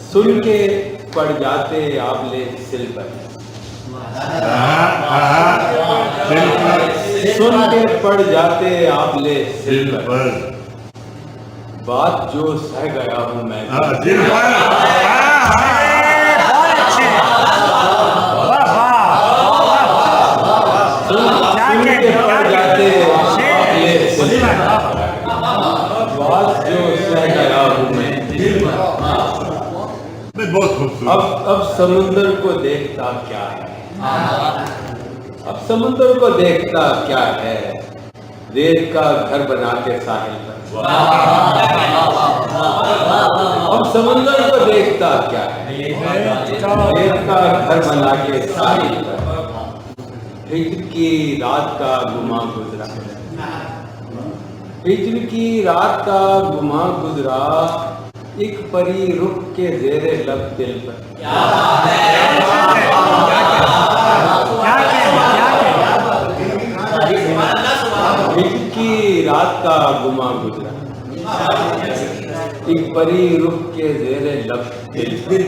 सुन के पड़ जाते आबले सिल पर, सुन के पड़ जाते आबले सिल पर, बात जो सह गया हूँ मैं दिल पर। बात जो सह गया हूँ मैं दिल पर। अब समुंदर को देखता क्या है, अब समुंदर को देखता क्या है, रेत का घर बना के साहिल पर। अब समुंदर को देखता क्या है, रेत का घर बना के साहिल पर। हिजर की रात का गुमा गुजरा, हिजर की रात का गुमा गुजरा, एक परी रुख के जेरे लब दिल पर। हिजर की रात का गुमा गुजरा, एक परी रुख के जेरे लब दिल पर।